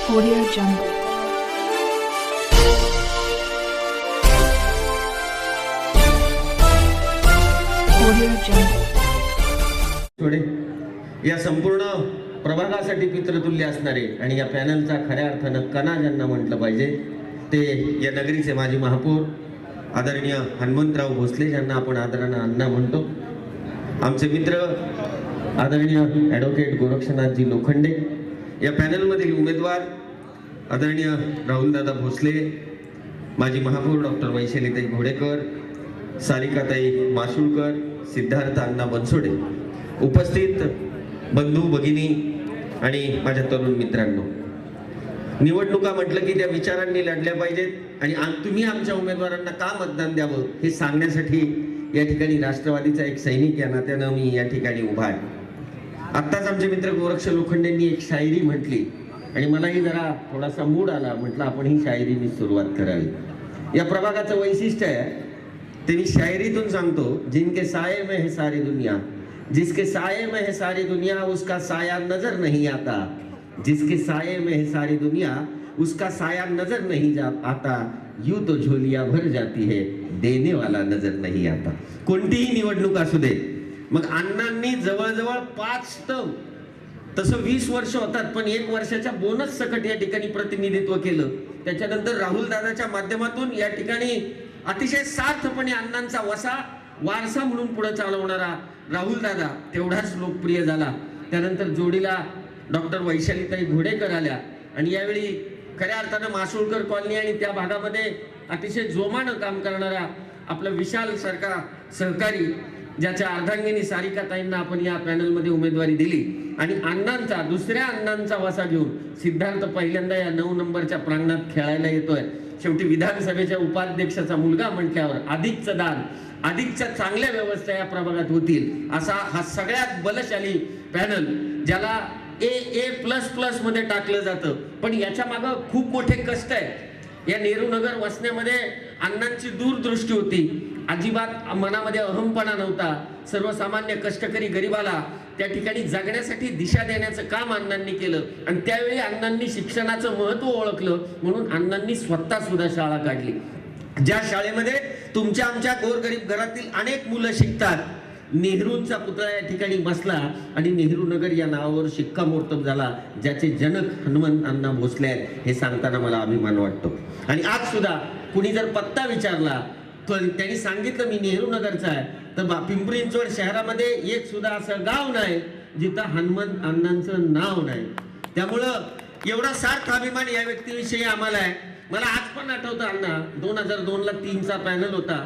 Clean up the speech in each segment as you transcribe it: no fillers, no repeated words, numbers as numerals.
Audio Jungle. Audio Jungle. थोडे या संपूर्ण प्रभागासाठी पितृतुल्य असणारे आणि या पॅनलचा खऱ्या अर्थानं कणा ज्यांना म्हटलं पाहिजे ते या नगरीचे माजी महापौर आदरणीय हनुमंतराव भोसले ज्यांना आपण आदरानं अण्णा म्हणतो, आमचे मित्र आदरणीय ॲडव्होकेट गोरक्षनाथजी लोखंडे, या पॅनलमधील उमेदवार आदरणीय राहुलदादा भोसले, माजी महापौर डॉक्टर वैशालीताई घोडेकर, सारिकाताई माशुळकर, सिद्धार्थ अण्णा बनसोडे, उपस्थित बंधू भगिनी आणि माझ्या तरुण मित्रांनो, निवडणुका म्हटलं की त्या विचारांनी लढल्या पाहिजेत आणि तुम्ही आमच्या उमेदवारांना का मतदान द्यावं हे सांगण्यासाठी या ठिकाणी राष्ट्रवादीचा एक सैनिक या नात्यानं मी या ठिकाणी उभा आहे. आत्ताच आमचे मित्र गोरक्ष लोखंडेंनी एक शायरी म्हटली आणि मलाही जरा थोडासा मूड आला, म्हटलं आपण ही शायरीनी सुरुवात करावी. या प्रभागाचं वैशिष्ट्य आहे ते मी शायरीतून सांगतो. जिनके साये में है सारी दुनिया, जिसके साये में है सारी दुनिया उसका साया नजर नहीं आता, जिसके साये में है सारी दुनिया उसका साया नजर नहीं आता, यूं तो झोलियां भर जाती है देने वाला नजर नहीं आता. कोणतीही निवडणूक असू दे, मग अण्णांनी जवळजवळ 5 टर्म, तसं 20 वर्ष होतात पण 1 वर्षाच्या बोनस सकट या ठिकाणी प्रतिनिधित्व केलं. त्याच्यानंतर राहुल दादाच्या माध्यमातून या ठिकाणी अतिशय सार्थपणे अण्णांचा वारसा म्हणून पुढे चालवणारा राहुल दादा तेवढाच लोकप्रिय झाला. त्यानंतर जोडीला डॉक्टर वैशालीताई घोडेकर आल्या आणि यावेळी खऱ्या अर्थानं मासुळकर कॉलनी आणि त्या भागामध्ये अतिशय जोमानं काम करणारा आपला विशाल सारखा सहकारी, ज्याच्या अर्धांगिनी सारिकाताईंना आपण या पॅनलमध्ये उमेदवारी दिली आणि अण्णांचा दुसऱ्या अण्णांचा वसा घेऊन सिद्धार्थ पहिल्यांदा या 9 नंबरच्या प्रांगणात खेळायला येतोय. शेवटी विधानसभेच्या उपाध्यक्षाचा मुलगा म्हटल्यावर अधिकचं दान, अधिकच्या चांगल्या व्यवस्था या प्रभागात होतील असा हा सगळ्यात बलशाली पॅनल, ज्याला AA++ मध्ये टाकलं जातं. पण याच्या मागं खूप मोठे कष्ट आहेत. या नेहरू नगर वसण्यामध्ये अण्णांची दूरदृष्टी होती, अजिबात मनामध्ये अहमपणा नव्हता. सर्वसामान्य कष्टकरी गरिबाला त्या ठिकाणी जगण्यासाठी दिशा देण्याचं काम अण्णांनी केलं आणि त्यावेळी अण्णांनी शिक्षणाचं महत्त्व ओळखलं म्हणून अण्णांनी स्वतः सुद्धा शाळा काढली, ज्या शाळेमध्ये तुमच्या आमच्या गोरगरीब घरातील अनेक मुलं शिकतात. नेहरूंचा पुतळा या ठिकाणी बसला आणि नेहरू नगर या नावावर शिक्कामोर्तब झाला, ज्याचे जनक हनुमंत अण्णा भोसले आहेत हे सांगताना मला अभिमान वाटतो. आणि आज सुद्धा कुणी जर पत्ता विचारला तर त्यांनी सांगितलं मी नेहरू नगरचा आहे, तर पिंपरी चिंचवड शहरामध्ये एक सुद्धा असं गाव नाही जिथं हनुमंत अण्णांचं नाव नाही. त्यामुळं एवढा सार्थ अभिमान या व्यक्तीविषयी आम्हाला आहे. मला आज पण आठवतं अण्णा 2002ला 3चा पॅनल होता.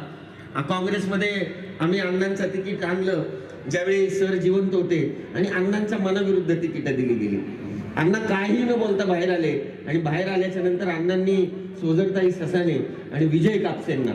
काँग्रेसमध्ये आम्ही अण्णांचं तिकीट आणलं ज्यावेळी सर जिवंत होते आणि अण्णांच्या मनाविरुद्ध तिकीट दिली गेली. अण्णा काही न बोलता बाहेर आले आणि बाहेर आल्याच्या नंतर अण्णांनी सोजरताई ससाने आणि विजय कापसेंना,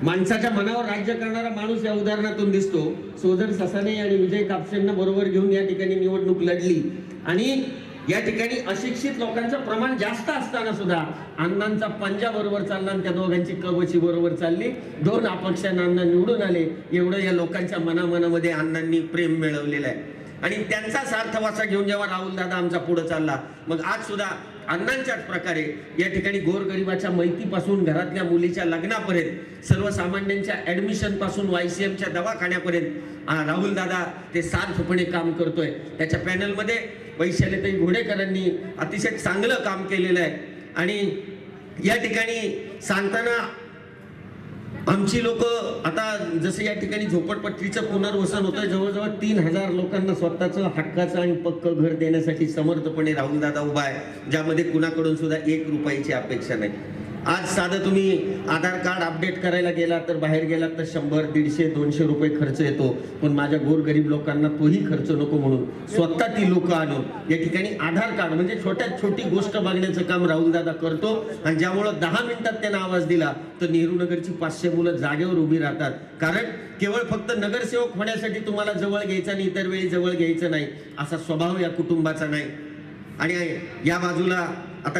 माणसाच्या मनावर राज्य करणारा माणूस या उदाहरणातून दिसतो, सोजर ससाने आणि विजय कापसेंना बरोबर घेऊन या ठिकाणी निवडणूक लढली आणि या ठिकाणी अशिक्षित लोकांचं प्रमाण जास्त असताना सुद्धा अण्णांचा पंजा बरोबर चालला आणि त्या दोघांची कवची बरोबर चालली. 2 अपक्षांना अण्णा निवडून आले. एवढं या लोकांच्या मनामध्ये अण्णांनी प्रेम मिळवलेलं आहे आणि त्यांचा सार्थवासा घेऊन जेव्हा राहुल दादा आमचा पुढे चालला, मग आज सुद्धा अण्णांच्याच प्रकारे या ठिकाणी गोरगरिबाच्या मैतीपासून घरातल्या मुलीच्या लग्नापर्यंत, सर्वसामान्यांच्या ऍडमिशन पासून YCMच्या दवाखान्यापर्यंत राहुल दादा ते सार्थपणे काम करतोय. त्याच्या पॅनलमध्ये वैशालीताई घोडेकरांनी अतिशय चांगलं काम केलेलं आहे आणि या ठिकाणी सांगताना आमची लोक आता जसं या ठिकाणी झोपडपट्टीचं पुनर्वसन होतं, जवळजवळ 3000 लोकांना स्वतःचं हक्काचं आणि पक्क घर देण्यासाठी समर्थपणे राहुल दादा उभा आहे, ज्यामध्ये कुणाकडून सुद्धा 1 रुपयाची अपेक्षा नाही. आज साधं तुम्ही आधार कार्ड अपडेट करायला गेला तर बाहेर गेलात तर 100, 150, 200 रुपये खर्च येतो. पण माझ्या गोरगरीब लोकांना तोही खर्च नको म्हणून स्वतः ती लोक आणून या ठिकाणी आधार कार्ड म्हणजे छोट्यात छोटी गोष्ट बघण्याचं काम राहुल दादा करतो आणि ज्यामुळं 10 मिनिटात त्यांना आवाज दिला तर नेहरू नगरची 500 मुलं जागेवर उभी राहतात. कारण केवळ फक्त नगरसेवक होण्यासाठी तुम्हाला जवळ घ्यायचं आणि इतर वेळी जवळ घ्यायचं नाही असा स्वभाव या कुटुंबाचा नाही. आणि या बाजूला आता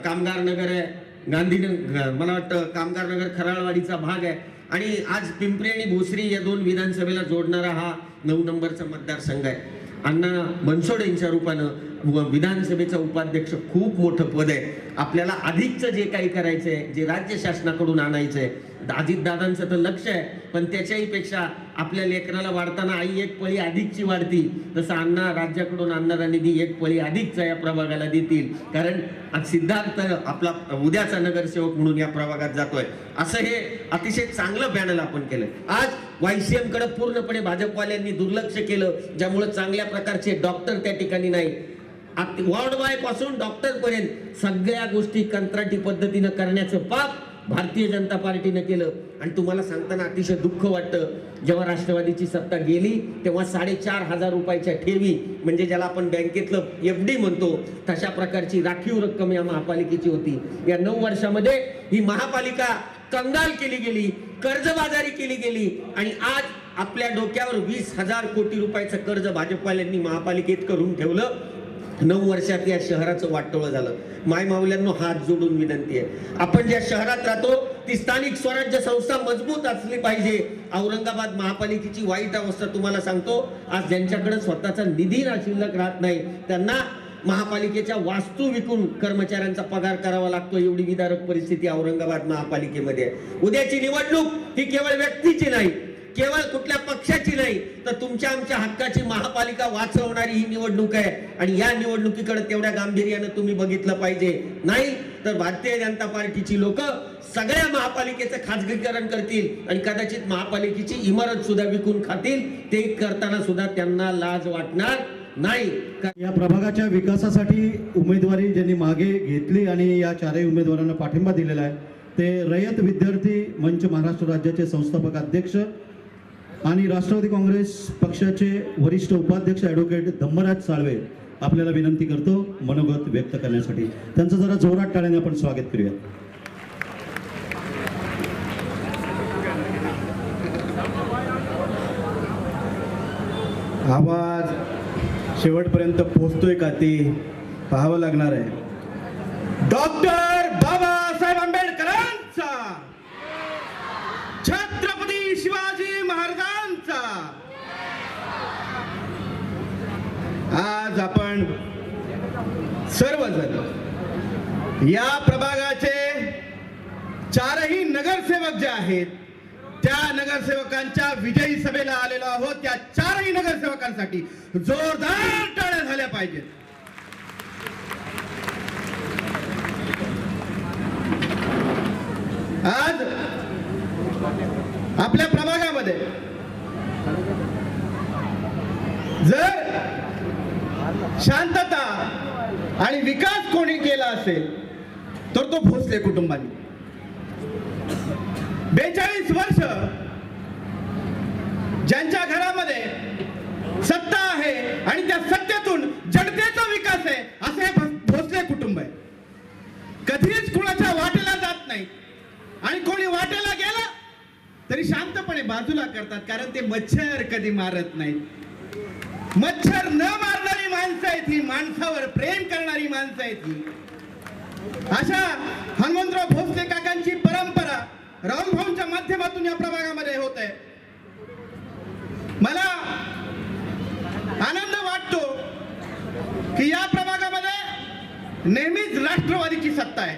कामगार नगर आहे, गांधीनगर, मला वाटतं कामगार नगर खराळवाडीचा भाग आहे आणि आज पिंपरी आणि भोसरी या 2 विधानसभेला जोडणारा हा 9 नंबरचा मतदारसंघ आहे. अण्णा बनसोडे यांच्या रूपानं विधानसभेचा उपाध्यक्ष खूप मोठं पद आहे. आपल्याला अधिकचं जे काही करायचंय, जे राज्य शासनाकडून आणायचंय, अजितदादांचं तर लक्ष आहे, पण त्याच्याही पेक्षा आपल्या लेकराला वाढताना आई एक पळी अधिकची वाढती, तसं अण्णा राज्याकडून आणणारा निधी एक पळी अधिकचा या प्रभागाला देतील. कारण आज सिद्धार्थ आपला उद्याचा नगरसेवक म्हणून या प्रभागात जातोय. असं हे अतिशय चांगलं पॅनल आपण केलं. आज YCM कडे पूर्णपणे भाजपवाल्यांनी दुर्लक्ष केलं, ज्यामुळे चांगल्या प्रकारचे डॉक्टर त्या ठिकाणी नाही. वॉर्ड बॉय पासून डॉक्टर पर्यंत सगळ्या गोष्टी कंत्राटी पद्धतीनं करण्याचं पाप भारतीय जनता पार्टीनं केलं. आणि तुम्हाला सांगताना अतिशय दुःख वाटतं, जेव्हा राष्ट्रवादीची सत्ता गेली तेव्हा 4,500 रुपयाच्या ठेवी, म्हणजे ज्याला आपण बँकेतलं FD म्हणतो, तशा प्रकारची राखीव रक्कम या महापालिकेची होती. या 9 वर्षामध्ये ही महापालिका कंगाल केली गेली, कर्जबाजारी केली गेली आणि आज आपल्या डोक्यावर 20,000 कोटी रुपयाचं कर्ज भाजपवाल्यांनी महापालिकेत करून ठेवलं. 9 वर्षात या शहराचं वाटोळं झालं. माय माऊल्यांनो, हात जोडून विनंती आहे, आपण ज्या शहरात राहतो ती स्थानिक स्वराज्य संस्था मजबूत असली पाहिजे. औरंगाबाद महापालिकेची वाईट अवस्था तुम्हाला सांगतो, आज ज्यांच्याकडे स्वतःचा निधी शिल्लक राहत नाही त्यांना महापालिकेच्या वास्तू विकून कर्मचाऱ्यांचा पगार करावा लागतो. एवढी विदारक परिस्थिती औरंगाबाद महापालिकेमध्ये आहे. उद्याची निवडणूक ही केवळ व्यक्तीची नाही, केवळ कुठल्या पक्षाची नाही, तर तुमच्या आमच्या हक्काची महापालिका वाचवणारी ही निवडणूक आहे. आणि या निवडणुकीकडे तेवढ्या गांभीर्यानं तुम्ही बघितलं पाहिजे. नाही तर भारतीय जनता पार्टीची लोक सगळ्या महापालिकेचं खाजगीकरण करतील आणि कदाचित महापालिकेची इमारत सुद्धा विकून खातील. ते करताना सुद्धा त्यांना लाज वाटणार नाही. या प्रभागाच्या विकासासाठी उमेदवारी ज्यांनी मागे घेतली आणि या 4ही उमेदवारांना पाठिंबा दिलेला आहे ते रयत विद्यार्थी मंच महाराष्ट्र राज्याचे संस्थापक अध्यक्ष आणि राष्ट्रवादी काँग्रेस पक्षाचे वरिष्ठ उपाध्यक्ष ॲडव्होकेट धम्मराज साळवे. आपल्याला विनंती करतो मनोगत व्यक्त करण्यासाठी. त्यांचं जरा जोरात टाळ्याने आपण स्वागत करूया. आवाज शेवटपर्यंत पोहोचतोय का ते पाहावं लागणार आहे. डॉक्टर बाबासाहेब आंबेडकरांचा, छत्रपती शिवाजी महाराजांचा. आज आपण सर्वजण या प्रभागाचे 4ही नगरसेवक जे आहेत त्या नगरसेवकांच्या विजयी सभेला आलेलो आहोत. त्या 4ही नगरसेवकांसाठी जोरदार टाळ्या झाल्या पाहिजेत. आज आपल्या प्रभागामध्ये जर शांतता आणि विकास कोणी केला असेल तर तो भोसले कुटुंबाने. 42 वर्ष ज्यांच्या घरामध्ये सत्ता आहे आणि त्या सत्तेतून जनतेचा विकास आहे असे हे भोसले कुटुंब आहे. कधीच कुणाच्या वाटेला जात नाही आणि कोणी वाटेला गेला तरी शांतपणे बाजूला करतात, कारण ते मच्छर कधी मारत नाहीत. मच्छर न मारणारी माणसं आहेत ही, माणसावर प्रेम करणारी माणसं आहेत ही. अशा हनुमंतराव भोसले काकांची परंपरा राहुल भाऊंच्या माध्यमातून या प्रभागामध्ये होत आहे. मला आनंद वाटतो की या प्रभागामध्ये नेहमीच राष्ट्रवादीची सत्ता आहे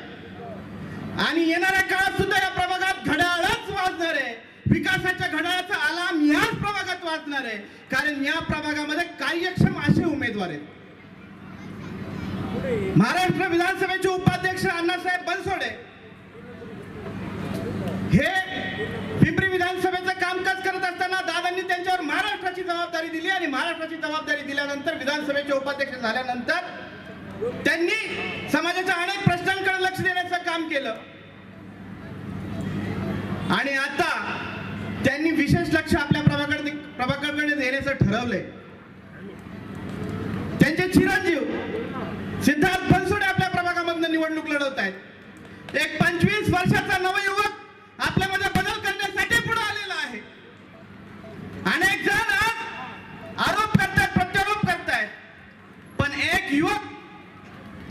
आणि येणाऱ्या काळात सुद्धा या प्रभागात घड्याळच वाजणार आहे. विकासाच्या घड्याळाचा अलार्म याच प्रभागात वाजणार आहे, कारण या प्रभागामध्ये कार्यक्षम असे उमेदवार आहेत. महाराष्ट्र विधानसभेचे उपाध्यक्ष अण्णासाहेब बनसोडे हे पिंपरी विधानसभेचं कामकाज करत असताना दादांनी त्यांच्यावर महाराष्ट्राची जबाबदारी दिली आणि महाराष्ट्राची जबाबदारी दिल्यानंतर विधानसभेचे उपाध्यक्ष झाल्यानंतर त्यांनी समाजाच्या अनेक प्रश्नांकडे लक्ष देण्याचं काम केलं आणि आता त्यांनी विशेष लक्ष आपल्या प्रभागाकडे देण्याचं ठरवलंय. त्यांचे चिरंजीव सिद्धार्थ बनसोडे आपल्या प्रभागामधून निवडणूक लढवत आहेत. एक 25 वर्षाचा नवयुवक आपल्यामध्ये बदल करण्यासाठी पुढे आलेला आहे. अनेक जण आज आरोप करतायत, प्रत्यारोप करतायत, पण एक युवक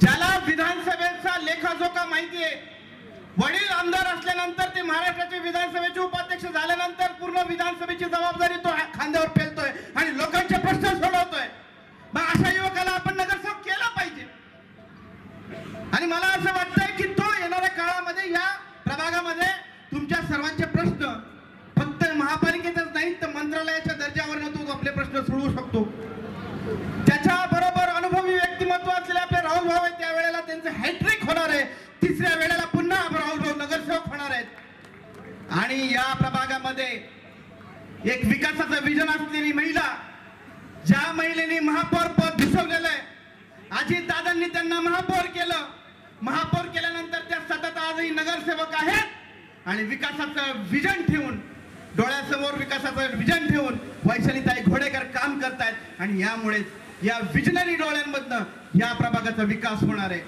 ज्याला विधानसभेचा लेखाजोखा माहिती आहे, वडील आमदार असल्यानंतर ते महाराष्ट्राचे विधानसभेचे उपाध्यक्ष झाल्यानंतर पूर्ण विधानसभेची जबाबदारी तो खांद्यावर पेलतोय आणि लोकांचे प्रश्न सोडवतोय. मग अशा युवकाला आपण नगरसेवक केला आणि मला असं वाटतंय की तो येणाऱ्या काळामध्ये या प्रभागामध्ये तुमच्या सर्वांचे प्रश्न फक्त महापालिकेतच नाही तर मंत्रालयाच्या दर्जावर तो आपले प्रश्न सोडवू शकतो. त्याच्या बरोबर अनुभवी व्यक्तिमत्व असलेले आपले राहुल भाऊ आहेत. त्यावेळेला त्यांचं हॅट्रिक होणार आहे. तिसऱ्या वेळेला पुन्हा राहुल भाऊ नगरसेवक होणार आहेत. आणि या प्रभागामध्ये एक विकासाचं विजन असलेली महिला, ज्या महिलेने महापौर पद दिसवलेलं आहे, अजित दादांनी त्यांना महापौर केलं. महापौर केल्यानंतर त्या सतत आजही नगरसेवक आहेत आणि विकासाचं विजन ठेवून, डोळ्यासमोर विकासाचं विजन ठेवून वैशालीताई घोडेकर काम करतायत. आणि यामुळे या विजनरी डोळ्यांमधनं या प्रभागाचा विकास होणार आहे.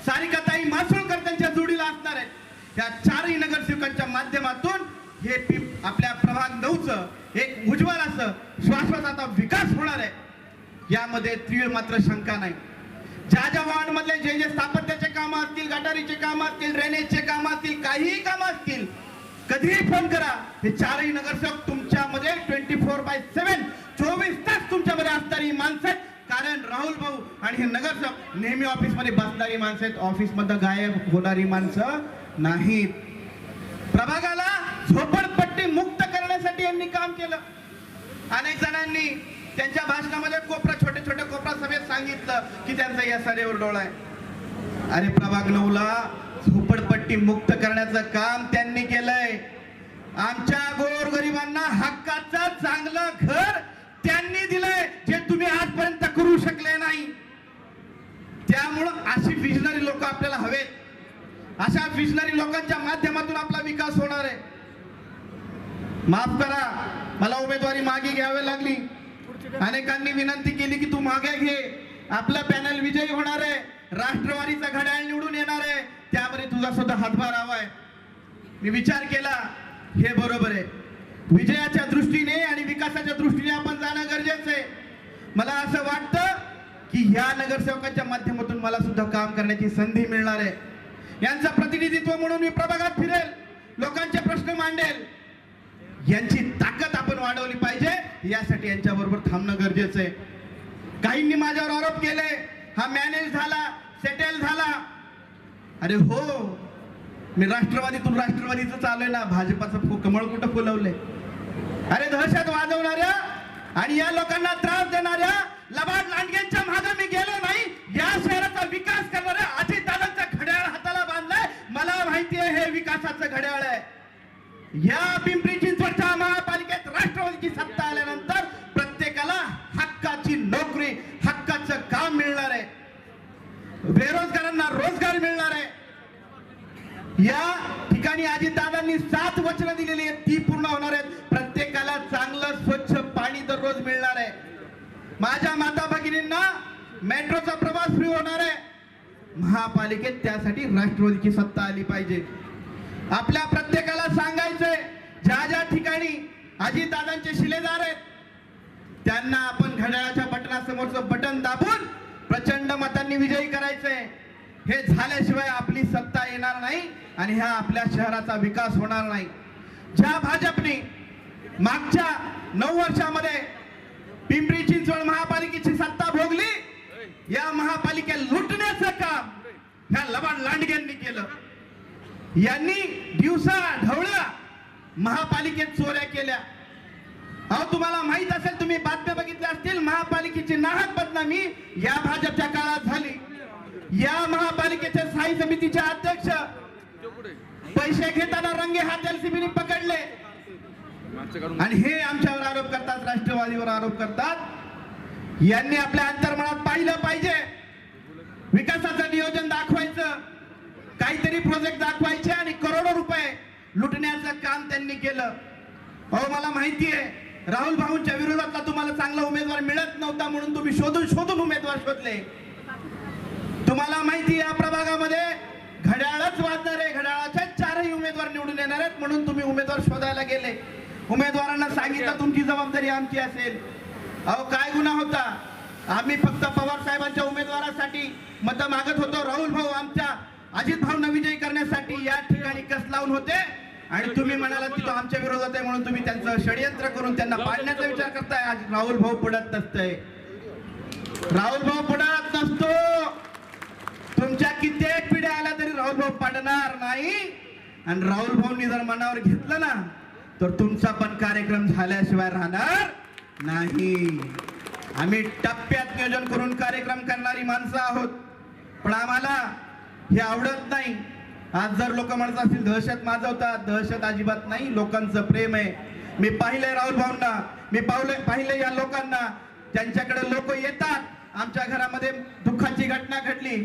सारिकाताई मासुळकर त्यांच्या जोडीला असणार आहेत. या चारही नगरसेवकांच्या माध्यमातून हे आपल्या प्रभाग 9चं एक उज्ज्वल असं शाश्वत विकास होणार आहे. यामध्ये तीळ मात्र शंका नाही. ज्या वार्ड मधले जे स्थापत्याचे काम असतील, गटारीचे काम असतील, ड्रेनेजचे काम असतील, काहीही काम असतील, कधीही फोन करा. हे चारही नगरसेवक तुमच्यामध्ये 24/7 24 तास तुमच्यामध्ये असणारी माणसं आहेत. कारण राहुल भाऊ आणि हे नगरसेवक नेहमी ऑफिस मध्ये बसणारी माणसं आहेत. ऑफिस मध्ये गायब होणारी माणसं नाहीत. प्रभागाला झोपडपट्टी मुक्त करण्यासाठी यांनी काम केलं. अनेक जणांनी त्यांच्या भाषणामध्ये छोटे छोटे कोपरा सभेत सांगितलं की त्यांचा या सारेवर डोळा आहे. अरे प्रभाग 9ला झोपडपट्टी मुक्त करण्याचं काम त्यांनी केलंय. आमच्या गोरगरिबांना हक्काचं चांगलं घर त्यांनी दिलंय, जे तुम्ही आजपर्यंत करू शकले नाही. त्यामुळं अशी विजनरी लोक आपल्याला हवेत. अशा विजनरी लोकांच्या माध्यमातून आपला विकास होणार आहे. माफ करा, मला उमेदवारी मागे घ्यावी लागली. अनेकांनी विनंती केली की तू मागे घे, आपला पॅनल विजयी होणार आहे, राष्ट्रवादीचा घड्याळ निवडून येणार आहे, त्यामध्ये तुझा सुद्धा हातभार हवाय. मी विचार केला, हे बरोबर आहे. विजयाच्या दृष्टीने आणि विकासाच्या दृष्टीने आपण जाणं गरजेचं आहे. मला असं वाटतं की या नगरसेवकांच्या माध्यमातून मला सुद्धा काम करण्याची संधी मिळणार आहे. यांचं प्रतिनिधित्व म्हणून मी प्रभागात फिरेल, लोकांचे प्रश्न मांडेल. यांची ताकद आपण वाढवली पाहिजे. यासाठी यांच्या बरोबर थांबणं गरजेचं आहे. काहींनी माझ्यावर आरोप केले, हा मॅनेज झाला, सेटल झाला. अरे हो, मी राष्ट्रवादीतून राष्ट्रवादीचं चालूय ना, भाजपाचं कमळ कुठं फुलवलंय. अरे दहशत वाजवणाऱ्या आणि या लोकांना त्रास देणाऱ्या लबाड लांडग्यांच्या मागे मी गेलो नाही. या शहराचा विकास करणाऱ्या अजित दादांचा घड्याळ हाताला बांधलाय. मला माहिती आहे हे विकासाचं घड्याळ आहे. या पिंपरी चिंचवडच्या महापालिकेत राष्ट्रवादीची सत्ता आल्यानंतर प्रत्येकाला हक्काची नोकरी, हक्काचं काम मिळणार आहे. बेरोजगारांना रोजगार मिळणार आहे. या ठिकाणी अजितदादांनी 7 वचनं दिलेली आहेत, ती पूर्ण होणार आहेत. प्रत्येकाला चांगलं स्वच्छ पाणी दररोज मिळणार आहे. माझ्या माता भगिनींना मेट्रोचा प्रवास फ्री होणार आहे. महापालिकेत त्यासाठी राष्ट्रवादीची सत्ता आली पाहिजे. आपल्या प्रत्येकाला सांगायचंय, ज्या ज्या ठिकाणी अजितदादांचे शिलेदार आहेत त्यांना आपण घड्याळाच्या बटनासमोरचं बटन दाबून प्रचंड मतांनी विजयी करायचंय. हे झाल्याशिवाय आपली सत्ता येणार नाही आणि ह्या आपल्या शहराचा विकास होणार नाही. ज्या भाजपने मागच्या 9 वर्षामध्ये पिंपरी चिंचवड महापालिकेची सत्ता भोगली, या महापालिकेला लुटण्याचं काम ह्या लबाड लांडग्यांनी केलं. यांनी दिवसा ढवळ्या महापालिकेत चोऱ्या केल्या. अहो तुम्हाला माहित असेल, तुम्ही बातम्या बघितल्या असतील, महापालिकेची नाहक बदनामी या भाजपच्या काळात झाली. या महापालिकेचे स्थायी समितीचे अध्यक्ष पैसे घेताना रंगे हात एलसीबीने पकडले आणि हे आमच्यावर आरोप करतात, राष्ट्रवादीवर आरोप करतात. यांनी आपल्या अंतर्मनात पाहिलं पाहिजे. विकासाचं नियोजन दाखवायचं, काहीतरी प्रोजेक्ट दाखवायचे आणि करोडो रुपये लुटण्याचं काम त्यांनी केलं. अहो मला माहिती आहे, राहुल भाऊंच्या विरोधातला तुम्हाला चांगला उमेदवार मिळत नव्हता म्हणून तुम्ही शोधून उमेदवार शोधले. तुम्हाला माहिती या प्रभागामध्ये घड्याळच वाजणार आहे, घड्याळाच्या 4ही उमेदवार निवडून येणार आहेत म्हणून तुम्ही उमेदवार शोधायला गेले. उमेदवारांना सांगितलं तुमची जबाबदारी आमची असेल. अहो काय गुन्हा होता? आम्ही फक्त पवार साहेबांच्या उमेदवारासाठी मत मागत होतो. राहुल भाऊ आमच्या अजित भाऊंना विजयी करण्यासाठी या ठिकाणी कस लावून होते आणि तुम्ही म्हणाला की तो आमच्या विरोधात आहे म्हणून तुम्ही त्यांचं षडयंत्र करून त्यांना पाडण्याचा विचार करताय. आज राहुल भाऊ पुढत नसतंय, राहुल भाऊ पुढत नसतो. तुमच्या कित्येक पिढ्या आल्या तरी राहुल भाऊ पडणार नाही. आणि राहुल भाऊंनी जर मनावर घेतलं ना तर तुमचा पण कार्यक्रम झाल्याशिवाय राहणार नाही. आम्ही टप्प्यात नियोजन करून कार्यक्रम करणारी माणसं आहोत, पण आम्हाला हे आवडत नाही. आज जर लोक म्हणत असतील दहशत माजवतात, दहशत अजिबात नाही. लोकांचं प्रेम आहे. मी पाहिलंय राहुल भाऊंना, मी पाहिलंय या लोकांना. त्यांच्याकडे लोक येतात. आमच्या घरामध्ये दुःखाची घटना घडली,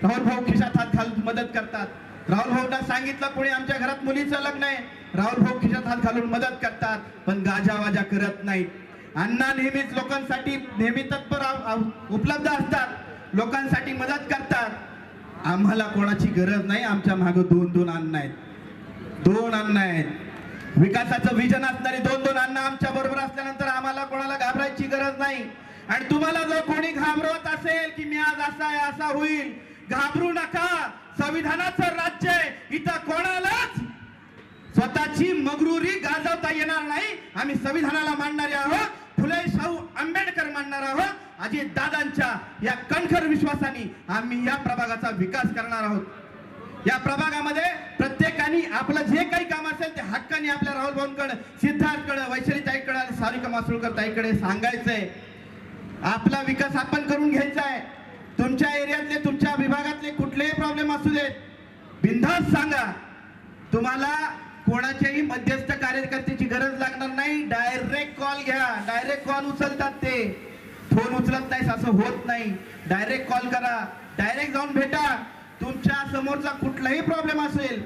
राहुल भाऊ खिशात हात घालून मदत करतात. राहुल भाऊंना सांगितलं कोणी आमच्या घरात मुलीचं लग्न आहे, राहुल भाऊ खिशात हात घालून मदत करतात, पण गाजावाजा करत नाहीत. अण्णा नेहमीच लोकांसाठी नेहमी तत्पर उपलब्ध असतात, लोकांसाठी मदत करतात. आम्हाला कोणाची गरज नाही. आमच्या मागे दोन अण्णा आहेत, दोन अण्णा आहेत. विकासाचं विजन असणारी दोन अण्णा आमच्या बरोबर असल्यानंतर आम्हाला कोणाला घाबरायची गरज नाही. आणि तुम्हाला जर कोणी घाबरवत असेल की मी आज असा आहे असा होईल, घाबरू नका. संविधानाचं राज्य आहे, इथं कोणालाच स्वतःची मगरुरी गाजवता येणार नाही. आम्ही संविधानाला मानणारे आहोत, फुले शाहू आंबेडकर मानणार आहोत. अजित दादांच्या या कणखर विश्वासाने आम्ही या प्रभागाचा विकास करणार आहोत. या प्रभागामध्ये प्रत्येकाने आपलं जे काही काम असेल ते हक्काने आपल्या राहुल भाऊंकडे, सिद्धार्थकडे, वैशाली ताईकडे आणि सारिका मासुळकर ताईकडे सांगायचंय. आपला विकास आपण करून घ्यायचा आहे. तुमच्या एरियातले, तुमच्या विभागातले कुठलेही प्रॉब्लेम असू देत, बिनधास्त सांगा. तुम्हाला कोणाच्याही मध्यस्थ कार्यकर्त्याची गरज लागणार नाही. डायरेक्ट कॉल घ्या. डायरेक्ट कॉल उचलतात ते, फोन उचलत नाही असं होत नाही. डायरेक्ट कॉल करा, डायरेक्ट जाऊन भेटा. तुमच्या समोरचा कुठलाही प्रॉब्लेम असेल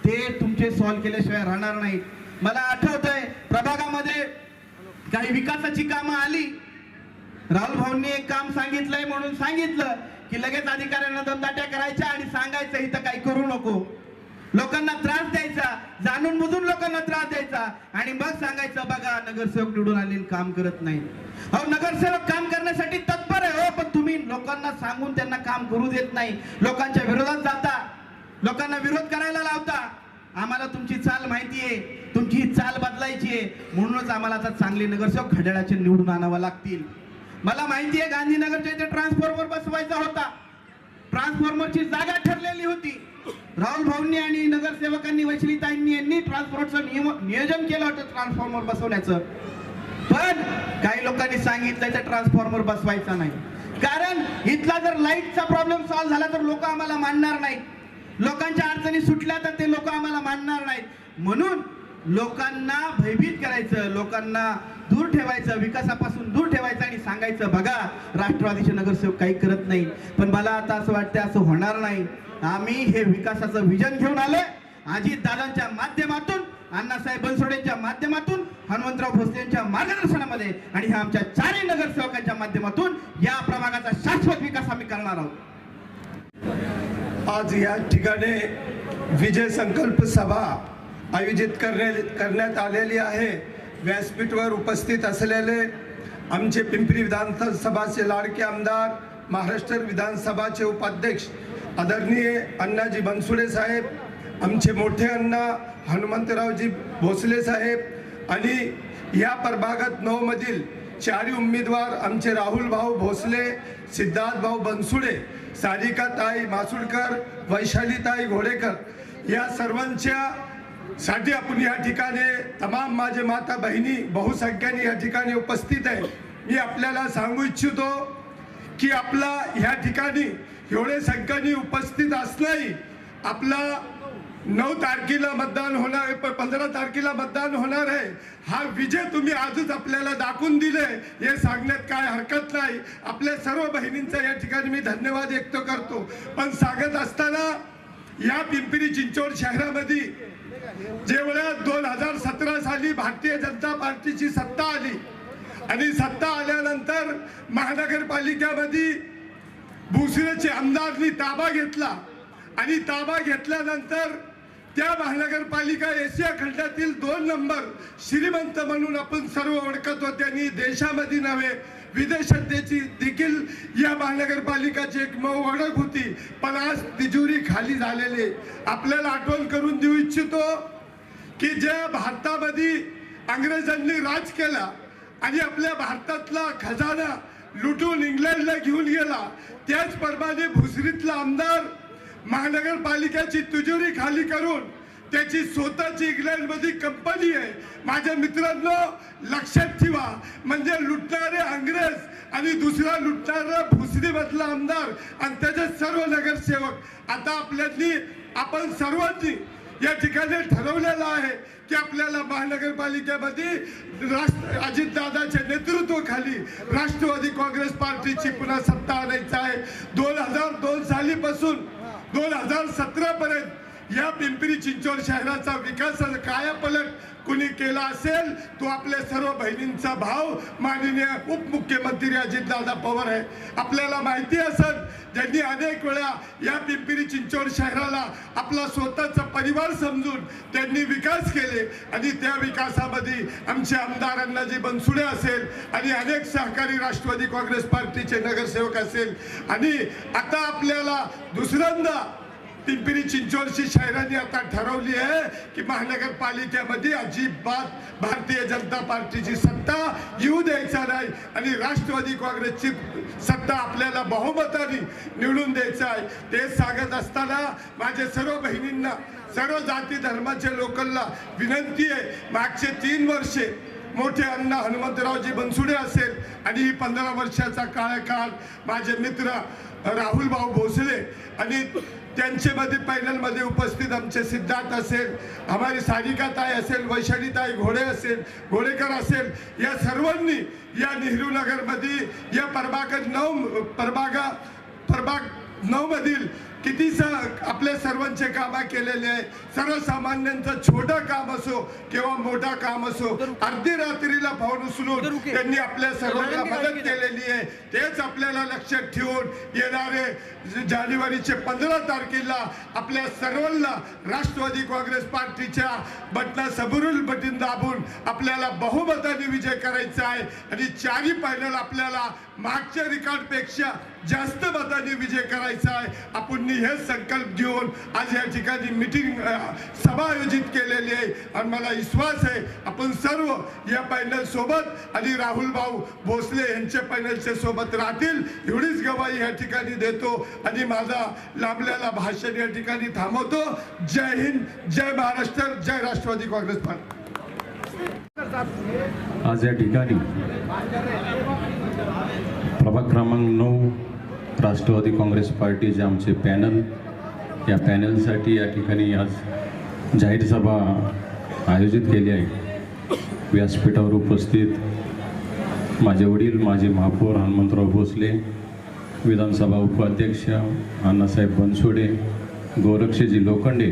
ते तुमचे सॉल्व्ह केल्याशिवाय राहणार नाही. मला आठवतंय प्रभागामध्ये काही विकासाची कामं आली, राहुल भाऊंनी एक काम सांगितलंय म्हणून सांगितलं की लगेच अधिकाऱ्यांना दमदाट्या करायच्या आणि सांगायचं इथं काही करू नको, लोकांना त्रास द्यायचा, जाणून बुजून लोकांना त्रास द्यायचा आणि मग सांगायचं बघा नगरसेवक निवडून आले काम करत नाही. अहो नगरसेवक काम करण्यासाठी तत्पर आहे हो, पण तुम्ही लोकांना सांगून त्यांना काम करू देत नाही. लोकांच्या विरोधात जाता, लोकांना विरोध करायला लावता. आम्हाला तुमची चाल माहिती आहे, तुमची ही चाल बदलायची आहे. म्हणूनच आम्हाला आता चांगले नगरसेवक घड्याळाचे निवडून आणावं लागतील. मला माहिती आहे गांधीनगरच्या इथे ट्रान्सफॉर्मर बसवायचा होता, ट्रान्सफॉर्मरची जागा ठरलेली होती. राहुल भाऊंनी आणि नगरसेवकांनी, वैशाली ताईंनी यांनी ट्रान्सफॉर्मरचं नियोजन केलं होतं ट्रान्सफॉर्मर बसवण्याचं, पण काही लोकांनी सांगितलं तर ट्रान्सफॉर्मर बसवायचा नाही. कारण इथला जर लाईटचा प्रॉब्लेम सॉल्व्ह झाला तर लोक आम्हाला मानणार नाहीत, लोकांच्या अडचणी सुटल्या तर ते लोक आम्हाला मानणार नाहीत. म्हणून लोकांना भयभीत करायचं, लोकांना दूर ठेवायचं, विकासापासून दूर ठेवायचं आणि सांगायचं बघा राष्ट्रवादीचे नगरसेवक काही करत नाही. पण मला आता असं वाटतं असं होणार नाही. आम्ही हे विकासाचं विजन घेऊन आलोय. अजित दादांच्या माध्यमातून, अण्णासाहेब बनसोडेंच्या माध्यमातून, हनुमंतराव भोसले यांच्या मार्गदर्शनामध्ये आणि ह्या आमच्या चारही नगरसेवकांच्या माध्यमातून या प्रभागाचा शाश्वत विकास आम्ही करणार आहोत. आज या ठिकाणी विजय संकल्प सभा आयोजित करण्यात आलेली आहे. व्यासपीठावर उपस्थित असलेले आमचे पिंपरी विधानसभाचे लाडके आमदार, महाराष्ट्र विधानसभाचे उपाध्यक्ष आदरणीय अण्णाजी बनसोडे साहेब, आमचे मोठे अण्णा हनुमंतरावजी भोसले साहेब आणि या प्रभागात 9 मधील चारही उमेदवार आमचे राहुल भाऊ भोसले, सिद्धार्थ भाऊ बनसोडे, सारिका ताई मासुळकर, वैशाली ताई घोडेकर या सर्वांच्या साठी आपण या ठिकाणी तमाम माझे माता बहिणी बहुसंख्येने या ठिकाणी उपस्थित आहे. मी आपल्याला सांगू इच्छितो की आपला या ठिकाणी एवढे संख्येने उपस्थित असणंही आपला 9 तारखेला मतदान होणार आहे, 15 तारखेला मतदान होणार आहे. हा विजय तुम्ही आजच आपल्याला दाखवून दिले हे सांगण्यात काय हरकत नाही. आपल्या सर्व बहिणींचा या ठिकाणी मी धन्यवाद व्यक्त करतो. पण सांगत असताना या पिंपरी चिंचवड शहरामध्ये जेवढ्या 2017 साली भारतीय जनता पार्टीची सत्ता आली आणि सत्ता आल्यानंतर महानगरपालिकेमध्ये भोसलेचे आमदारांनी ताबा घेतला आणि ताबा घेतल्यानंतर त्या महानगरपालिका एशिया खंडातील 2 नंबर श्रीमंत म्हणून आपण सर्व ओळखत होते आणि देशामध्ये नव्हे विदेशात त्याची देखील या महानगरपालिकाची एक ओळख होती. पण आज तिजोरी खाली झालेली. आपल्याला आठवण करून देऊ इच्छितो की ज्या भारतामध्ये इंग्रजांनी राज केला आणि आपल्या भारतातला खजाना लुटून इंग्लंडला घेऊन गेला, त्याचप्रमाणे भोसरीतला आमदार महानगरपालिकेची तिजोरी खाली करून त्याची स्वतःची इंग्लंडमध्ये कंपनी आहे. माझ्या मित्रांनो लक्षात ठेवा, म्हणजे लुटणारे अंग्रेज आणि दुसरा लुटणारा भोसरीमधला आमदार आणि त्याचे सर्व नगरसेवक. आता आपण सर्वांनी या ठिकाणी ठरवलेलं आहे की आपल्याला महानगरपालिकेमध्ये अजितदादाच्या नेतृत्वाखाली राष्ट्रवादी काँग्रेस पार्टीची पुन्हा सत्ता आणायची आहे. 2002 सालीपासून 2017 पर्यंत या पिंपरी चिंचवड शहराचा विकासाचा कायापालट कुणी केला असेल तो आपल्या सर्व बहिणींचा भाव माननीय उपमुख्यमंत्री अजितदादा पवार आहे. आपल्याला माहिती असेल ज्यांनी अनेक वेळा या पिंपरी चिंचवड शहराला आपला स्वतःचा परिवार समजून त्यांनी विकास केले आणि त्या विकासामध्ये आमचे आमदार अण्णाजी बनसोडे असेल आणि अनेक सहकारी राष्ट्रवादी काँग्रेस पार्टीचे नगरसेवक असेल. आणि आता आपल्याला दुसऱ्यांदा पिंपरी चिंचवडची शहरांनी आता ठरवली आहे की महानगरपालिकेमध्ये अजिबात भारतीय जनता पार्टीची सत्ता येऊ द्यायचा नाही आणि राष्ट्रवादी काँग्रेसची सत्ता आपल्याला बहुमताने निवडून द्यायचं आहे. ते सांगत असताना माझे सर्व बहिणींना सर्व जाती धर्माच्या लोकांना विनंती आहे, मागचे 3 वर्षे मोठे अण्णा हनुमंतरावजी बनसोडे असेल आणि ही 15 वर्षाचा काळ माझे मित्र राहुल भाऊ भोसले आणि त्यांच्यामध्ये पॅनलमध्ये उपस्थित आमचे सिद्धार्थ असेल, हमारी सारिकाताई असेल, वैशालीताई घोडेकर असेल, या सर्वांनी या नेहरू नगरमध्ये या प्रभाग 9 मधील कितीसा आपल्या सर्वांचे कामं केलेले आहे. सर्वसामान्यांचं छोटं काम असो किंवा मोठा काम असो, अर्धी रात्रीला पाऊल उचलून त्यांनी आपल्या सर्वांना मदत केलेली आहे. तेच आपल्याला लक्षात ठेवून येणारे जानेवारीचे 15 तारखेला आपल्या सर्वांना राष्ट्रवादी काँग्रेस पार्टीच्या समोरील बटन दाबून आपल्याला बहुमताने विजय करायचा आहे आणि 4ही पॅनल आपल्याला मागच्या रेकॉर्डपेक्षा जास्त मताने विजय करायचा आहे. आपण हे संकल्प घेऊन आज या ठिकाणी मीटिंग सभा आयोजित केलेली आहे आणि मला विश्वास आहे आपण सर्व या पॅनल सोबत आणि राहुल भाऊ भोसले यांच्या पॅनलच्या सोबत राहतील एवढीच गवाही या ठिकाणी देतो आणि माझा लांबलेला भाषण या ठिकाणी थांबवतो. जय हिंद, जय महाराष्ट्र, जय राष्ट्रवादी काँग्रेस पार्टी. आज या ठिकाणी प्रभाग क्रमांक 9 राष्ट्रवादी काँग्रेस पार्टीचे आमचे पॅनल, या पॅनलसाठी या ठिकाणी आज जाहीर सभा आयोजित केली आहे. व्यासपीठावर उपस्थित माझे वडील माजी महापौर हनुमंतराव भोसले, विधानसभा उपाध्यक्ष अण्णासाहेब बनसोडे, गोरक्षजी लोखंडे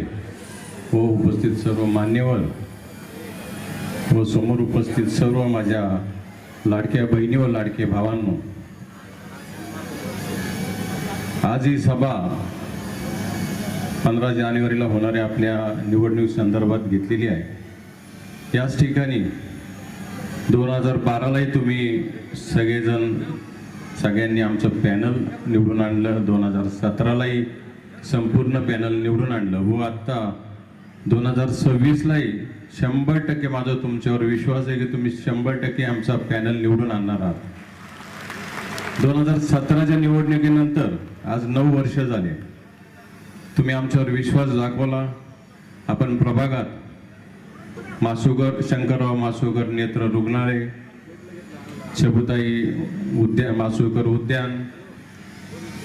व उपस्थित सर्व मान्यवर व समोर उपस्थित सर्व माझ्या लाडक्या बहिणी व लाडके भावांनो, आज ही सभा 15 जानेवारीला होणाऱ्या आपल्या निवडणूक संदर्भात घेतलेली आहे. याच ठिकाणी 2012लाही तुम्ही सगळ्यांनी आमचं पॅनल निवडून आणलं, 2017लाही संपूर्ण पॅनल निवडून आणलं व आत्ता 2026लाही 100% माझा तुमच्यावर विश्वास आहे की तुम्ही 100% आमचा पॅनल निवडून आणणार आहात. 2017च्या निवडणुकीनंतर आज 9 वर्ष झाले. तुम्ही आमच्यावर विश्वास दाखवला. आपण प्रभागात शंकरराव मासुकर नेत्र रुग्णालय, शबुताई मासुकर उद्यान,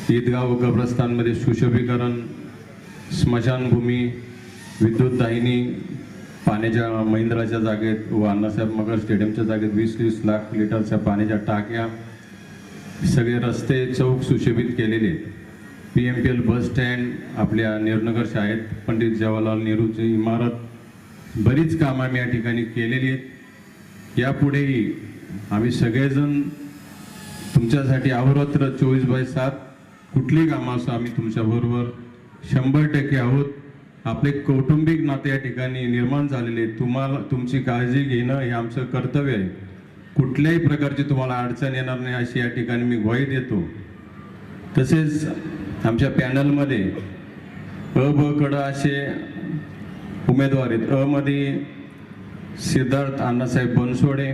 ईदगाव कब्रस्तानमध्ये सुशोभीकरण, स्मशानभूमी, विद्युत दाहिनी, पाण्याच्या महिंद्राच्या जागेत व अण्णासाहेब मगर स्टेडियमच्या जागेत 20-20 लाख लिटरच्या पाण्याच्या टाक्या, सगळे रस्ते चौक सुशोभित केलेले, PMPL बस स्टँड, आपल्या नेहरूनगर शाळेत पंडित जवाहरलाल नेहरूची इमारत, बरीच कामं आम्ही या ठिकाणी केलेली आहेत. यापुढेही आम्ही सगळेजण तुमच्यासाठी अहोरात्र 24/7 कुठलीही कामं असो आम्ही तुमच्याबरोबर 100% आहोत. आपले कौटुंबिक नाते या ठिकाणी निर्माण झालेले, तुमची काळजी घेणं हे आमचं कर्तव्य आहे. कुठल्याही प्रकारची तुम्हाला अडचण येणार नाही अशी या ठिकाणी मी ग्वाही देतो. तसेच आमच्या पॅनलमध्ये ब कडं असे उमेदवार आहेत. मध्ये सिद्धार्थ अण्णासाहेब बनसोडे,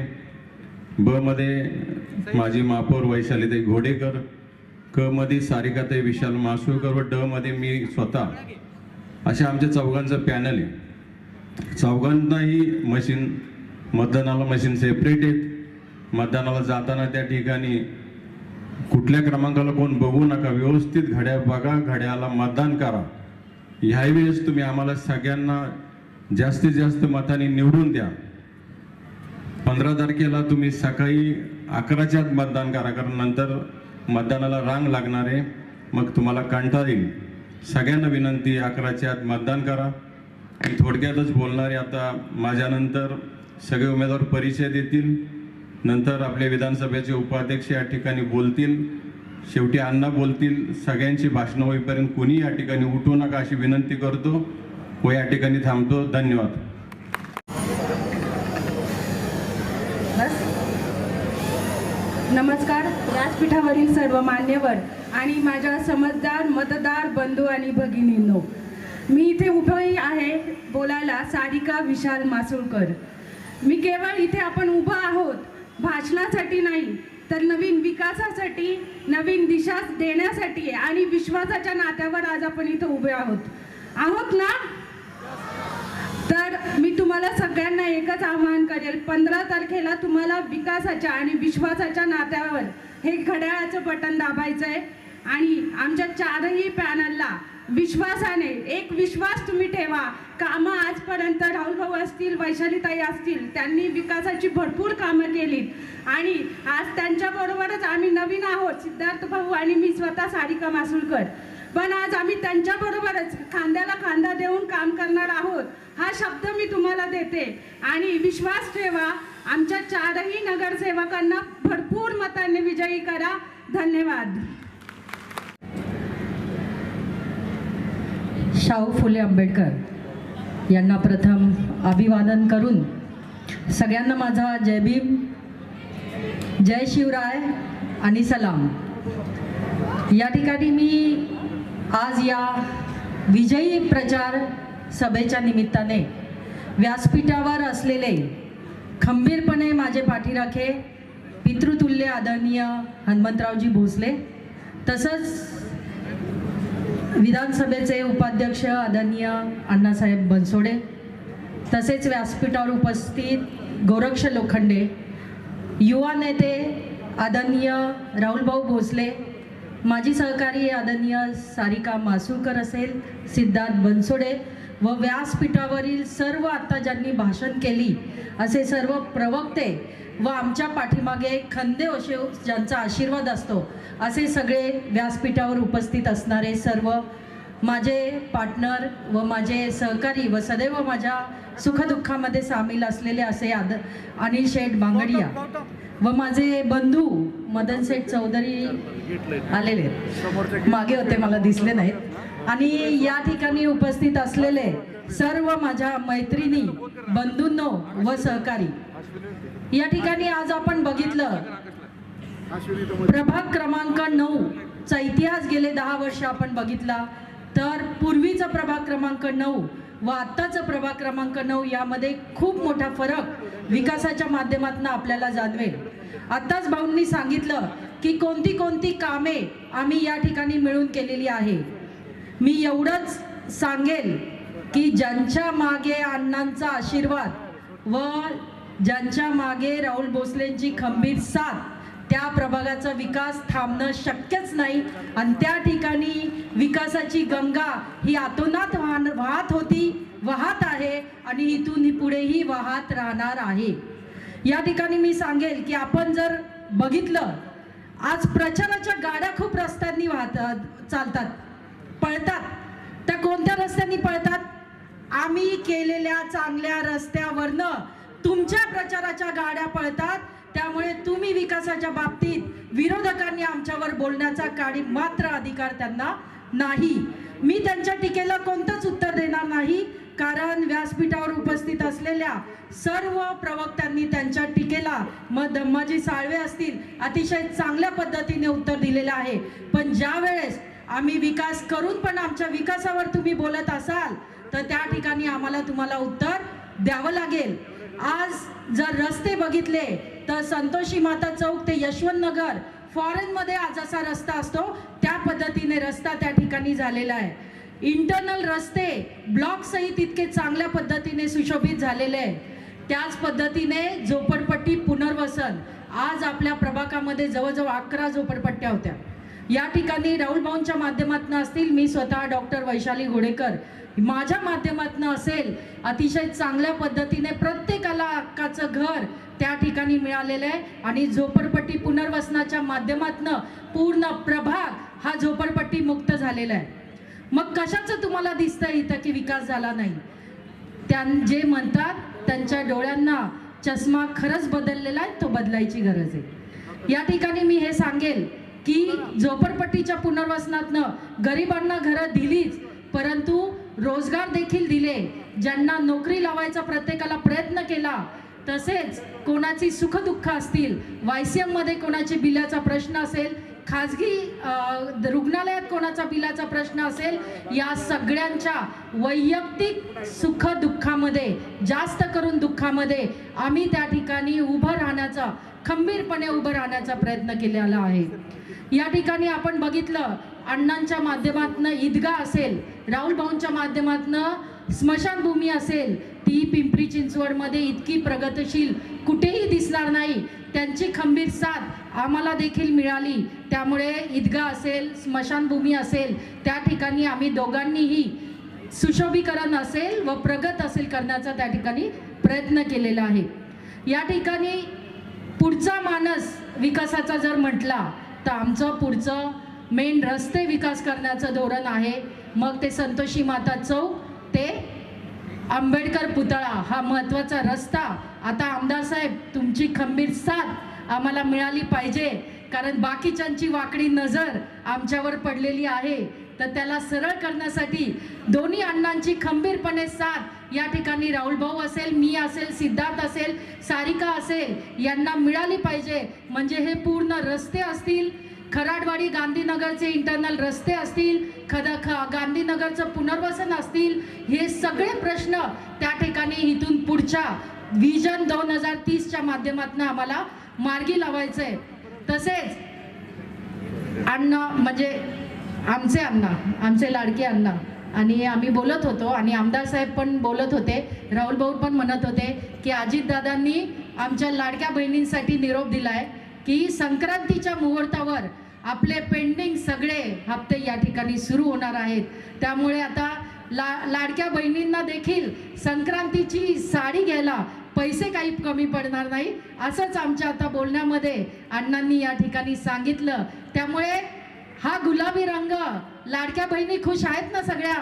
ब मध्ये माजी महापौर वैशालीताई घोडेकर, क मध्ये सारिकाताई विशाल मासुळकर व ड मध्ये मी स्वतः, अशा आमच्या चौघांचं पॅनल आहे. चौघांनाही मशीन, मतदानाला मशीन सेपरेट आहेत. मतदानाला जाताना त्या ठिकाणी कुठल्या क्रमांकाला कोण बघू नका, व्यवस्थित घड्याळ बघा, घड्याळाला मतदान करा. ह्यावेळेस तुम्ही आम्हाला सगळ्यांना जास्तीत जास्त मतांनी निवडून द्या. 15 तारखेला तुम्ही सकाळी 11च्या आत मतदान करा, कारण नंतर मतदानाला रांग लागणार आहे, मग तुम्हाला कंटाळा येईल. सगळ्यांना विनंती, 11च्या आत मतदान करा. मी थोडक्यातच बोलणार आहे. आता माझ्यानंतर सगळे उमेदवार परिचय देतील, नंतर आपले विधानसभेचे उपाध्यक्ष या ठिकाणी बोलतील, शेवटी अण्णा बोलतील. सगळ्यांची भाषणं होईपर्यंत कुणी या ठिकाणी उठू नका अशी विनंती करतो व या ठिकाणी थांबतो. धन्यवाद. नमस्कार. व्यासपीठावरील सर्व मान्यवर आणि माझ्या समजदार मतदार बंधू आणि भगिनींनो, मी इथे उभी आहे बोलायला सारिका विशाल मासुळकर. मी केवळ इथे आपण उभा आहोत भाषणासाठी नाही, तर नवीन विकासासाठी, नवीन दिशा देण्यासाठी आणि विश्वासाच्या नात्यावर आज आपण इथे उभे आहोत ना. तर मी तुम्हाला सगळ्यांना एकच आवाहन करेल, 15 तारखेला तुम्हाला विकासाच्या आणि विश्वासाच्या नात्यावर हे घड्याळाचं बटन दाबायचं आहे आणि आमच्या चारही पॅनलला विश्वासाने, एक विश्वास तुम्ही ठेवा. कामं आजपर्यंत राहुल भाऊ असतील, वैशालीताई असतील, त्यांनी विकासाची भरपूर कामं केलीत आणि आज त्यांच्याबरोबरच आम्ही नवीन आहोत, सिद्धार्थ भाऊ आणि मी स्वतः सारिका मासुळकर. पण आज आम्ही त्यांच्याबरोबरच खांद्याला खांदा देऊन काम करणार आहोत, हा शब्द मी तुम्हाला देते. आणि विश्वास ठेवा, आमच्या चारही नगरसेवकांना भरपूर मतांनी विजयी करा. धन्यवाद. शाहू फुले आंबेडकर यांना प्रथम अभिवादन करून सगळ्यांना माझा जय भीम, जय शिवराय आणि सलाम. या ठिकाणी मी आज या विजयी प्रचार सभेच्या निमित्ताने व्यासपीठावर असलेले खंबीरपणे माझे पाठीराखे पितृतुल्य आदरणीय हनुमंतरावजी भोसले, तसंच विधानसभेचे उपाध्यक्ष आदरणीय अण्णासाहेब बनसोडे, तसेच व्यासपीठावर उपस्थित गोरक्ष लोखंडे, युवा नेते आदरणीय राहुलभाऊ भोसले, माजी सहकारी आदरणीय सारिका मासुळकर असेल, सिद्धार्थ बनसोडे व व्यासपीठावरील सर्व आता ज्यांनी भाषण केली असे सर्व प्रवक्ते व आमच्या पाठीमागे खंदे असे ज्यांचा आशीर्वाद असतो असे सगळे व्यासपीठावर उपस्थित असणारे सर्व माझे पार्टनर व माझे सहकारी व सदैव माझ्या सुखदुःखामध्ये सामील असलेले असे अनिल शेठ बांगडिया व माझे बंधू मदन शेठ चौधरी आलेले मागे होते, मला दिसले नाहीत. आणि या ठिकाणी उपस्थित असलेले सर्व माझ्या मैत्रिणी, बंधूंनो व सहकारी, या ठिकाणी आज आपण बघितलं प्रभाग क्रमांक 9 चा इतिहास गेले 10 वर्ष आपण बघितला, तर पूर्वीचा प्रभाग क्रमांक 9 व आत्ताचा प्रभाग क्रमांक 9 यामध्ये खूप मोठा फरक विकासाच्या माध्यमातून आपल्याला जाणवेल. आत्ताच भाऊंनी सांगितलं की कोणती कोणती कामे आम्ही या ठिकाणी मिळून केलेली आहे. मी एवढंच सांगेल की ज्यांच्या मागे अण्णांचा आशीर्वाद व ज्यांच्या मागे राहुल भोसलेंची खंबीर साथ, त्या प्रभागाचा विकास थांबणं शक्यच नाही आणि त्या ठिकाणी विकासाची गंगा ही आतोनात वाहत होती, वाहत आहे आणि इथून पुढेही वाहत राहणार आहे. या ठिकाणी मी सांगेल की आपण जर बघितलं, आज प्रचाराच्या गाड्या खूप रस्त्यांनी चालतात, पळतात. त्या कोणत्या रस्त्यांनी पळतात? आम्ही केलेल्या चांगल्या रस्त्यावरनं तुमच्या प्रचाराच्या गाड्या पळतात. त्यामुळे तुम्ही विकासाच्या बाबतीत विरोधकांनी आमच्यावर बोलण्याचा काडी मात्र अधिकार त्यांना नाही. मी त्यांच्या टीकेला कोणतंच उत्तर देणार नाही, कारण व्यासपीठावर उपस्थित असलेल्या सर्व प्रवक्त्यांनी त्यांच्या टीकेला धम्माजी साळवे असतील अतिशय चांगल्या पद्धतीने उत्तर दिलेलं आहे. पण ज्या वेळेस आम्ही विकास करून पण आमच्या विकासावर तुम्ही बोलत असाल तर त्या ठिकाणी आम्हाला तुम्हाला उत्तर द्यावं लागेल. आज जर रस्ते बघितले तर संतोषी माता चौक ते यशवंत नगर फॉरेनमध्ये जसा रस्ता असतो त्या पद्धतीने रस्ता त्या ठिकाणी झालेला आहे. इंटरनल रस्ते ब्लॉक सहित इतके चांगल्या पद्धतीने सुशोभित झालेले आहे. त्याच पद्धतीने झोपडपट्टी पुनर्वसन, आज आपल्या प्रभागामध्ये जवळजवळ 11 झोपडपट्ट्या होत्या. या ठिकाणी राहुल भाऊंच्या माध्यमातून असतील, मी स्वतः डॉक्टर वैशाली घोडेकर माझ्या माध्यमातून असेल, अतिशय चांगल्या पद्धतीने प्रत्येकाला हक्काचं घर त्या ठिकाणी मिळालेलं आहे. आणि झोपडपट्टी पुनर्वसनाच्या माध्यमातून पूर्ण प्रभाग हा झोपडपट्टी मुक्त झालेला आहे. मग कशाचं तुम्हाला दिसतं इथं की विकास झाला नाही? जे म्हणतात त्यांच्या डोळ्यांना चष्मा खरंच बदललेला आहे, तो बदलायची गरज आहे. या ठिकाणी मी हे सांगेल की झोपडपट्टीच्या पुनर्वसनातनं गरिबांना घरं दिलीच, परंतु रोजगार देखील दिले. ज्यांना नोकरी लावायचा प्रत्येकाला प्रयत्न केला, तसेच कोणाची सुखदुःख असतील, YCM मध्ये कोणाची बिलाचा प्रश्न असेल, खाजगी रुग्णालयात कोणाचा बिलाचा प्रश्न असेल, या सगळ्यांच्या वैयक्तिक सुख दुःखामध्ये, जास्त करून दुःखामध्ये आम्ही त्या ठिकाणी उभं राहण्याचा, खंबीरपणे उभं राहण्याचा प्रयत्न केलेला आहे. या ठिकाणी आपण बघितलं, अण्णांच्या माध्यमातून ईदगाह असेल, राहुल भाऊंच्या माध्यमातून स्मशानभूमी असेल, ती पिंपरी चिंचवडमध्ये इतकी प्रगतशील कुठेही दिसणार नाही. त्यांची खंबीर साथ आम्हाला देखील मिळाली. त्यामुळे ईदगाह असेल, स्मशानभूमी असेल, त्या ठिकाणी आम्ही दोघांनीही सुशोभीकरण असेल व प्रगत असेल करण्याचा त्या ठिकाणी प्रयत्न केलेला आहे. या ठिकाणी पुढचा मानस विकासाचा जर म्हटला तर आमचं पुढचं मेन रस्ते विकास करण्याचं धोरण आहे. मग ते संतोषी माता चौक ते आंबेडकर पुतळा हा महत्त्वाचा रस्ता. आता आमदार साहेब, तुमची खंबीर साथ आम्हाला मिळाली पाहिजे, कारण बाकीच्यांची वाकडी नजर आमच्यावर पडलेली आहे. तर त्याला सरळ करण्यासाठी दोन्ही अण्णांची खंबीरपणे साथ या ठिकाणी राहुल भाऊ असेल, मी असेल, सिद्धार्थ असेल, सारिका असेल यांना मिळाली पाहिजे. म्हणजे हे पूर्ण रस्ते असतील, खराडवाडी गांधीनगरचे इंटरनल रस्ते असतील, गांधीनगरचं पुनर्वसन असतील, हे सगळे प्रश्न त्या ठिकाणी इथून पुढच्या विजन 2030च्या माध्यमातून आम्हाला मार्गी लावायचं आहे. तसेच अण्णा म्हणजे आमचे अण्णा, आमचे लाडके अण्णा, आणि आम्ही बोलत होतो आणि आमदार साहेब पण बोलत होते, राहुल भाऊ पण म्हणत होते की अजितदादांनी आमच्या लाडक्या बहिणींसाठी निरोप दिलाय की संक्रांतीच्या मुहूर्तावर आपले पेंडिंग सगळे हप्ते या ठिकाणी सुरू होणार आहेत. त्यामुळे आता लाडक्या बहिणींना देखील संक्रांतीची साडी घ्यायला पैसे काही कमी पडणार नाही, असंच आमच्या आता बोलण्यामध्ये अण्णांनी या ठिकाणी सांगितलं. त्यामुळे हा गुलाबी रंग, लाडक्या बहिणी खुश आहेत ना सगळ्या?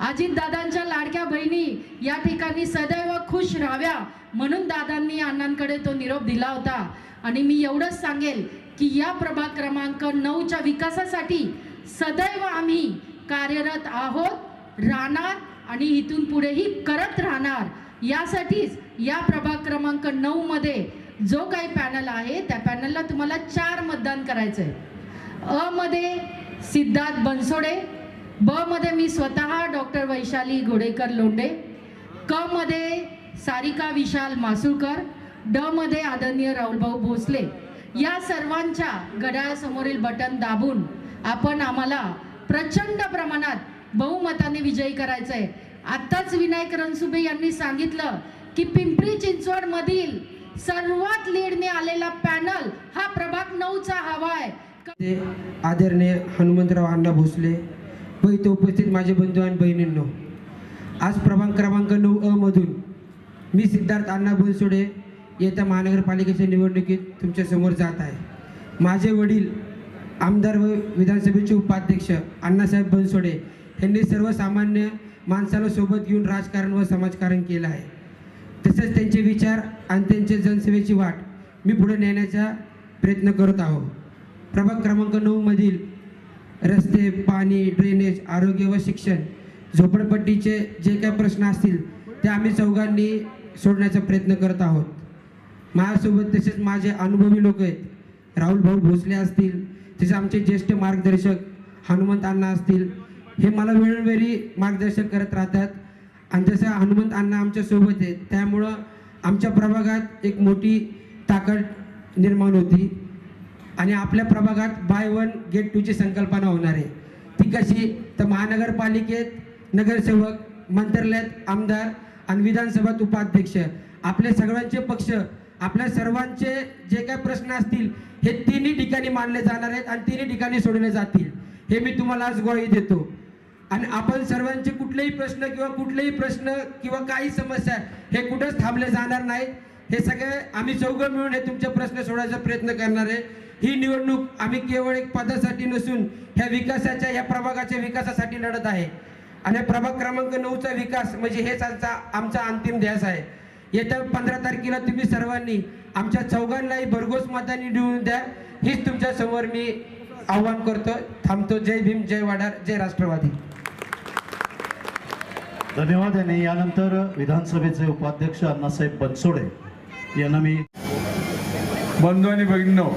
अजितदादांच्या लाडक्या बहिणी या ठिकाणी सदैव खुश राहाव्या म्हणून दादांनी अण्णांकडे तो निरोप दिला होता. आणि मी एवढंच सांगेल की या प्रभाग क्रमांक 9च्या विकासासाठी सदैव आम्ही कार्यरत आहोत, राहणार आणि इथून पुढेही करत राहणार. यासाठीच या प्रभाग क्रमांक 9 मध्ये जो काही पॅनल आहे त्या पॅनलला तुम्हाला 4 मतदान करायचं आहे. अ मध्ये सिद्धार्थ बनसोडे, ब मध्ये मी स्वतः डॉक्टर वैशाली घोडेकर लोंढे, क मध्ये सारिका विशाल मासुळकर, ड मध्ये आदरणीय राहुलभाऊ भोसले. या सर्वांच्या घड्याळासमोरील बटन दाबून आपण आम्हाला प्रचंड प्रमाणात बहुमताने विजयी करायचं आहे. आत्ताच विनायक रणसुभे यांनी सांगितलं की पिंपरी चिंचवड मधील सर्वात लीडने आलेला पॅनल हा प्रभाग 9चा हवा आहे. आदरणीय हनुमंतराव अण्णा भोसले व इथे उपस्थित माझे बंधू आणि बहिणींनो, आज प्रभाग क्रमांक 9 मधून मी सिद्धार्थ अण्णा बनसोडे येत्या महानगरपालिकेच्या निवडणुकीत तुमच्या समोर जात आहे. माझे वडील आमदार व विधानसभेचे उपाध्यक्ष अण्णासाहेब बनसोडे यांनी सर्वसामान्य माणसाला सोबत घेऊन राजकारण व समाजकारण केलं आहे. तसेच त्यांचे विचार आणि त्यांचे जनसेवेची वाट मी पुढे नेण्याचा प्रयत्न करत आहोत. प्रभाग क्रमांक 9 मधील रस्ते, पाणी, ड्रेनेज, आरोग्य व शिक्षण, झोपडपट्टीचे जे काही प्रश्न असतील ते आम्ही चौघांनी सोडण्याचा प्रयत्न करत आहोत. माझ्यासोबत तसेच माझे अनुभवी लोक आहेत, राहुल भाऊ भोसले असतील, तसेच आमचे ज्येष्ठ मार्गदर्शक हनुमंत अण्णा असतील, हे मला वेळोवेळी मार्गदर्शन करत राहतात. आणि जसं हनुमंत अण्णा आमच्या सोबत आहेत त्यामुळं आमच्या प्रभागात एक मोठी ताकद निर्माण होती. आणि आपल्या प्रभागात बाय 1 गेट 2 ची संकल्पना होणार आहे. ती कशी तर महानगरपालिकेत नगरसेवक, मंत्रालयात आमदार आणि विधानसभेत उपाध्यक्ष, आपले सगळ्यांचे पक्ष, आपल्या सर्वांचे जे काही प्रश्न असतील हे तिन्ही ठिकाणी मांडले जाणार आहेत आणि तिन्ही ठिकाणी सोडवले जातील, हे मी तुम्हाला आज ग्वाही देतो. आणि आपण सर्वांचे कुठलेही प्रश्न किंवा काही समस्या हे कुठंच थांबले जाणार नाहीत. हे सगळे आम्ही चौघं मिळून हे तुमचे प्रश्न सोडवायचा प्रयत्न करणार आहे. ही निवडणूक आम्ही केवळ एक पदासाठी नसून ह्या प्रभागाच्या विकासासाठी लढत आहे. आणि प्रभाग क्रमांक 9चा विकास म्हणजे हेच आमचा अंतिम ध्यास आहे. येत्या 15 तारखेला तुम्ही सर्वांनी आमच्या चौघांनाही भरघोस मतांनी निवडून द्या, हीच तुमच्या समोर मी आव्हान करतो. थांबतो. जय भीम, जय वडार, जय राष्ट्रवादी. धन्यवाद. आणि यानंतर विधानसभेचे उपाध्यक्ष अण्णासाहेब बनसोडे यांना मी. बंधू आणि भगिनींनो,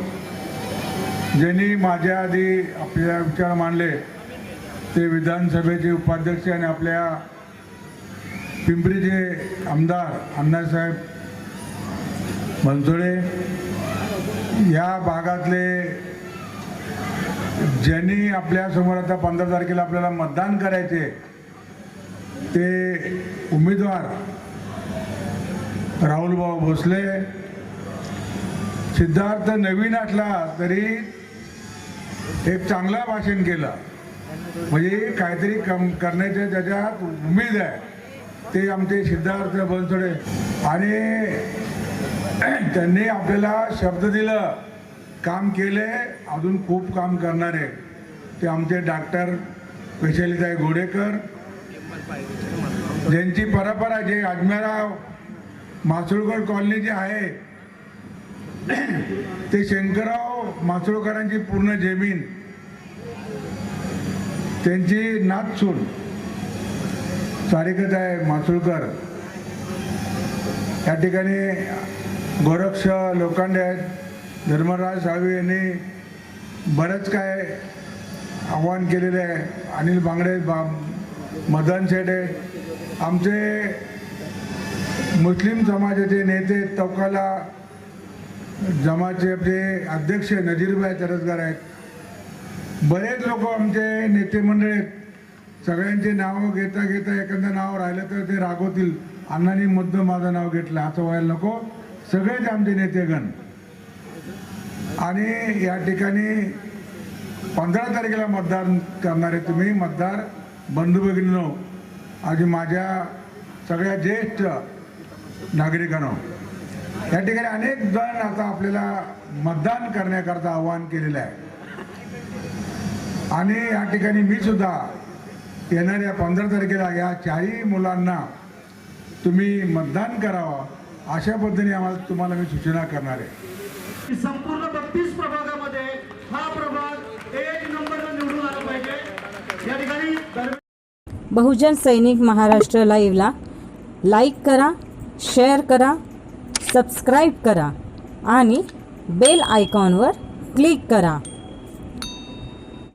ज्यांनी माझ्या आधी आपल्या विचार मांडले ते विधानसभेचे उपाध्यक्ष आणि आपल्या पिंपरीचे आमदार अण्णासाहेब बनसोडे, या भागातले ज्यांनी आपल्यासमोर आता 15 तारखेला आपल्याला मतदान करायचे ते उमेदवार राहुलभाऊ भोसले. सिद्धार्थ नवीन असला तरी एक चांगला भाषण केलं, म्हणजे काहीतरी करण्याच्या त्याच्यात उमेद आहे, ते आमचे सिद्धार्थ बनसोडे. आणि त्यांनी आपल्याला शब्द दिलं, काम केले, अजून खूप काम करणार आहे. ते आमचे डॉक्टर वैशालीताई घोडेकर, ज्यांची परंपरा जे अजमेरा मासुळकर कॉलनी जे आहे ते शंकरराव मासुळकरांची पूर्ण जमीन, त्यांची नातसून सारिकाताई मासुळकर, या ठिकाणी गोरक्ष लोखंडे आहेत. धर्मराज साळवे यांनी बरंच काय आव्हान केलेले आहे. अनिल बांगडे, मदन शेडे, आमचे मुस्लिम समाजाचे नेते, तौकाला जमातचे अध्यक्ष नजीरभाई तरसगार आहेत. बरेच लोक आमचे नेते मंडळी आहेत. सगळ्यांचे नावं घेता घेता एखादं नाव राहिलं तर ते रागवतील, अण्णांनी मुद्दा माझं नाव घेतलं, असं व्हायला नको. सगळेच आमचे नेतेगण. आणि या ठिकाणी 15 तारखेला मतदान करणारे तुम्ही मतदार बंधू भगिनींनो, आज माझ्या सगळ्या ज्येष्ठ नागरिकांनो, या ठिकाणी अनेक जण आता आपल्याला मतदान करण्याकरता आवाहन केलेलं आहे. आणि या ठिकाणी मी सुद्धा येणाऱ्या 15 तारखेला या चारही मुलांना तुम्ही मतदान करावं, अशा पद्धतीने तुम्हाला मी सूचना करणार आहे. संपूर्ण 32 प्रभागामध्ये हा प्रभाग 1 नंबरला निवडून आला पाहिजे. या ठिकाणी बहुजन सैनिक महाराष्ट्र लाईव्हला लाईक करा, शेअर करा, सबस्क्राईब करा आणि बेल आयकॉनवर क्लिक करा.